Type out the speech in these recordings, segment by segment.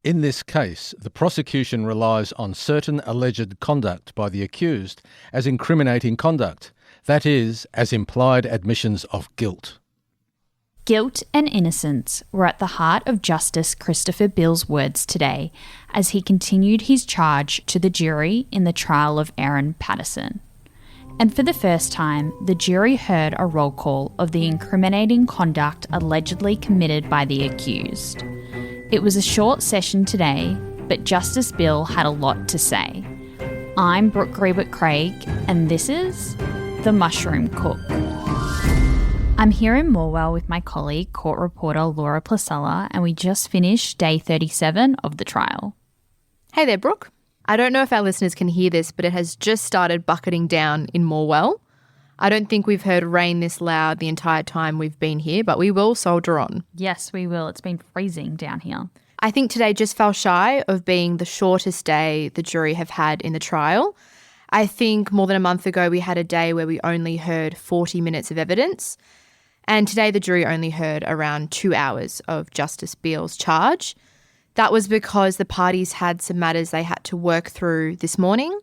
In this case, the prosecution relies on certain alleged conduct by the accused as incriminating conduct, that is, as implied admissions of guilt. Guilt and innocence were at the heart of Justice Christopher Beale's words today as he continued his charge to the jury in the trial of Erin Patterson. And for the first time, the jury heard a roll call of the incriminating conduct allegedly committed by the accused. It was a short session today, but Justice Beale had a lot to say. I'm Brooke Grebert-Craig, and this is The Mushroom Cook. I'm here in Morwell with my colleague, court reporter Laura Placella, and we just finished day 37 of the trial. Hey there, Brooke. I don't know if our listeners can hear this, but it has just started bucketing down in Morwell. I don't think we've heard rain this loud the entire time we've been here, but we will soldier on. Yes, we will. It's been freezing down here. I think today just fell shy of being the shortest day the jury have had in the trial. I think more than a month ago we had a day where we only heard 40 minutes of evidence, and today the jury only heard around 2 hours of Justice Beale's charge. That was because the parties had some matters they had to work through this morning,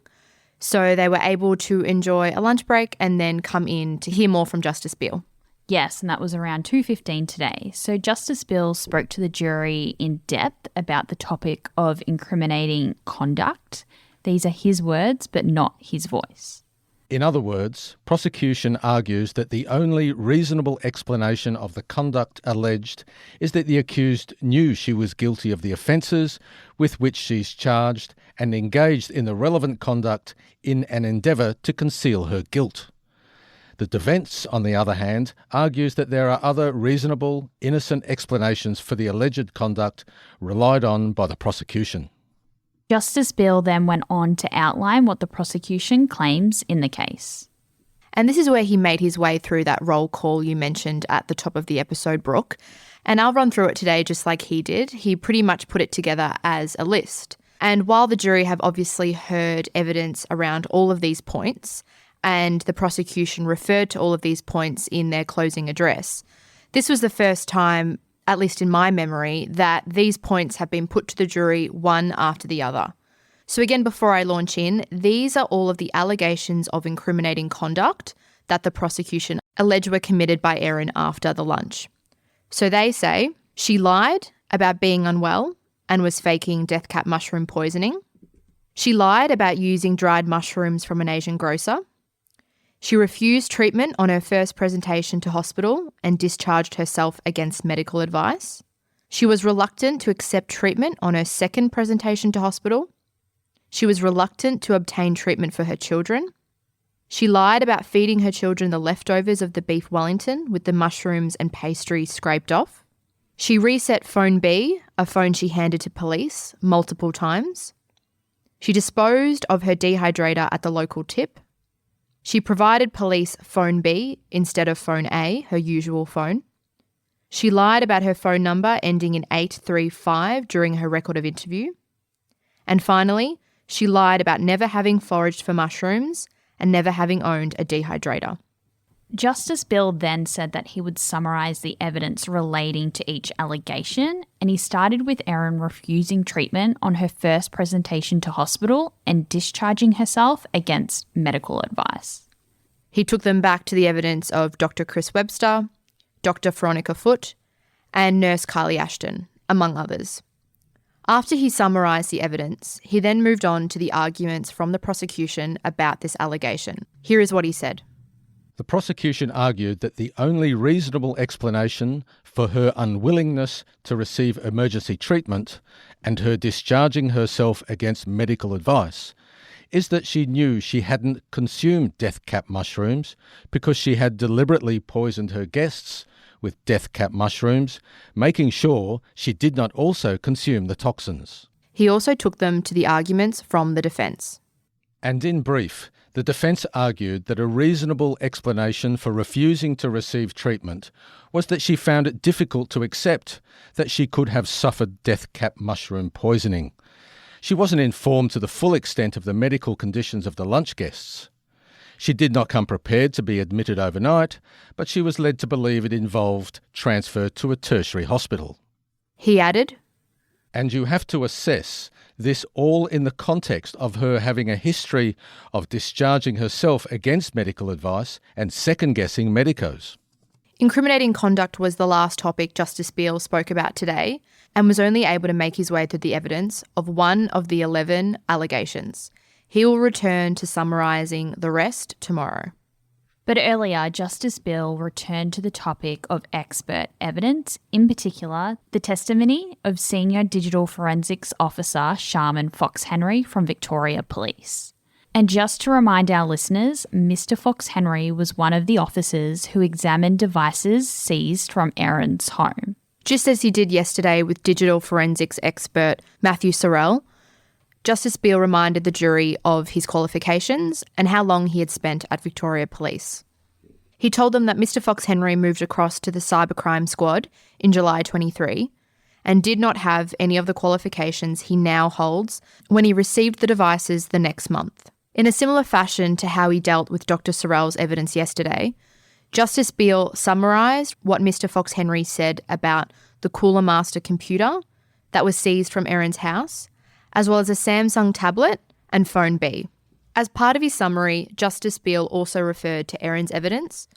so they were able to enjoy a lunch break and then come in to hear more from Justice Beale. Yes, and that was around 2:15 today. So Justice Beale spoke to the jury in depth about the topic of incriminating conduct. These are his words, but not his voice. In other words, prosecution argues that the only reasonable explanation of the conduct alleged is that the accused knew she was guilty of the offences with which she's charged and engaged in the relevant conduct in an endeavour to conceal her guilt. The defence, on the other hand, argues that there are other reasonable, innocent explanations for the alleged conduct relied on by the prosecution. Justice Beale then went on to outline what the prosecution claims in the case. And this is where he made his way through that roll call you mentioned at the top of the episode, Brooke. And I'll run through it today just like he did. He pretty much put it together as a list. And while the jury have obviously heard evidence around all of these points, and the prosecution referred to all of these points in their closing address, this was the first time, at least in my memory, that these points have been put to the jury one after the other. So again, before I launch in, these are all of the allegations of incriminating conduct that the prosecution allege were committed by Erin after the lunch. So they say she lied about being unwell and was faking death cap mushroom poisoning. She lied about using dried mushrooms from an Asian grocer. She refused treatment on her first presentation to hospital and discharged herself against medical advice. She was reluctant to accept treatment on her second presentation to hospital. She was reluctant to obtain treatment for her children. She lied about feeding her children the leftovers of the beef Wellington with the mushrooms and pastry scraped off. She reset phone B, a phone she handed to police, multiple times. She disposed of her dehydrator at the local tip. She provided police phone B instead of phone A, her usual phone. She lied about her phone number ending in 835 during her record of interview. And finally, she lied about never having foraged for mushrooms and never having owned a dehydrator. Justice Beale then said that he would summarise the evidence relating to each allegation, and he started with Erin refusing treatment on her first presentation to hospital and discharging herself against medical advice. He took them back to the evidence of Dr. Chris Webster, Dr. Veronica Foote, and Nurse Carly Ashton, among others. After he summarised the evidence, he then moved on to the arguments from the prosecution about this allegation. Here is what he said. The prosecution argued that the only reasonable explanation for her unwillingness to receive emergency treatment and her discharging herself against medical advice is that she knew she hadn't consumed death cap mushrooms because she had deliberately poisoned her guests with death cap mushrooms, making sure she did not also consume the toxins. He also took them to the arguments from the defence. And in brief, the defence argued that a reasonable explanation for refusing to receive treatment was that she found it difficult to accept that she could have suffered death cap mushroom poisoning. She wasn't informed to the full extent of the medical conditions of the lunch guests. She did not come prepared to be admitted overnight, but she was led to believe it involved transfer to a tertiary hospital. He added, And you have to assess this all in the context of her having a history of discharging herself against medical advice and second-guessing medicos. Incriminating conduct was the last topic Justice Beale spoke about today and was only able to make his way through the evidence of one of the 11 allegations. He will return to summarising the rest tomorrow. But earlier, Justice Beale returned to the topic of expert evidence, in particular, the testimony of Senior Digital Forensics Officer Sharman Fox-Henry from Victoria Police. And just to remind our listeners, Mr. Fox-Henry was one of the officers who examined devices seized from Erin's home. Just as he did yesterday with digital forensics expert Matthew Sorrell, Justice Beale reminded the jury of his qualifications and how long he had spent at Victoria Police. He told them that Mr. Fox-Henry moved across to the cybercrime squad in July 23 and did not have any of the qualifications he now holds when he received the devices the next month. In a similar fashion to how he dealt with Dr. Sorrell's evidence yesterday, Justice Beale summarised what Mr. Fox-Henry said about the Cooler Master computer that was seized from Erin's house, as well as a Samsung tablet and phone B. As part of his summary, Justice Beale also referred to Erin's evidence,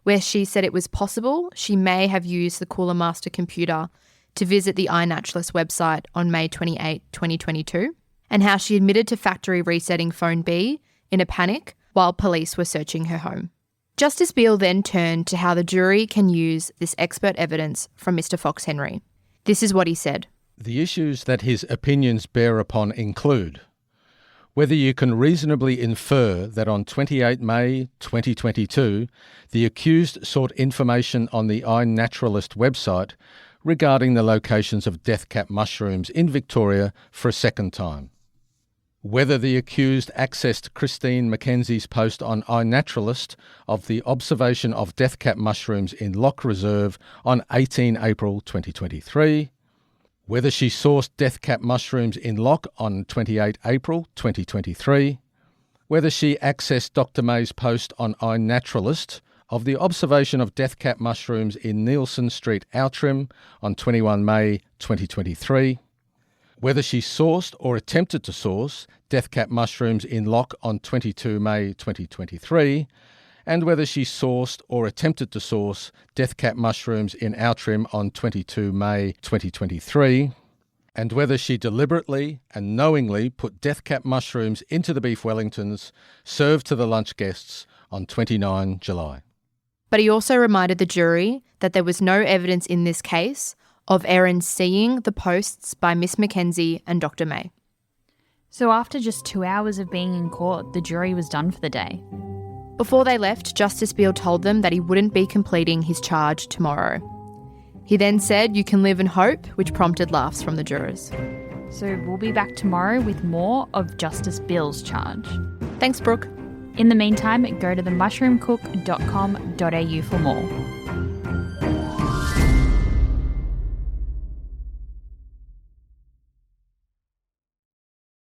where she said it was possible she may have used the Cooler Master computer to visit the iNaturalist website on May 28, 2022, and how she admitted to factory resetting phone B in a panic while police were searching her home. Justice Beale then turned to how the jury can use this expert evidence from Mr. Fox-Henry. This is what he said. The issues that his opinions bear upon include whether you can reasonably infer that on 28 May 2022, the accused sought information on the iNaturalist website regarding the locations of death cap mushrooms in Victoria for a second time. Whether the accused accessed Christine Mackenzie's post on iNaturalist of the observation of death cap mushrooms in Loch Reserve on 18 April 2023, whether she sourced death cap mushrooms in Loch on 28 April 2023, whether she accessed Dr. May's post on iNaturalist of the observation of death cap mushrooms in Nielsen Street, Outram on 21 May 2023, whether she sourced or attempted to source death cap mushrooms in Loch on 22 May 2023, and whether she sourced or attempted to source death cap mushrooms in Outram on 22 May 2023, and whether she deliberately and knowingly put death cap mushrooms into the beef Wellingtons served to the lunch guests on 29 July. But he also reminded the jury that there was no evidence in this case of Erin seeing the posts by Miss Mackenzie and Dr. May. So after just 2 hours of being in court, the jury was done for the day. Before they left, Justice Beale told them that he wouldn't be completing his charge tomorrow. He then said, "You can live in hope," which prompted laughs from the jurors. So we'll be back tomorrow with more of Justice Beale's charge. Thanks, Brooke. In the meantime, go to themushroomcook.com.au for more.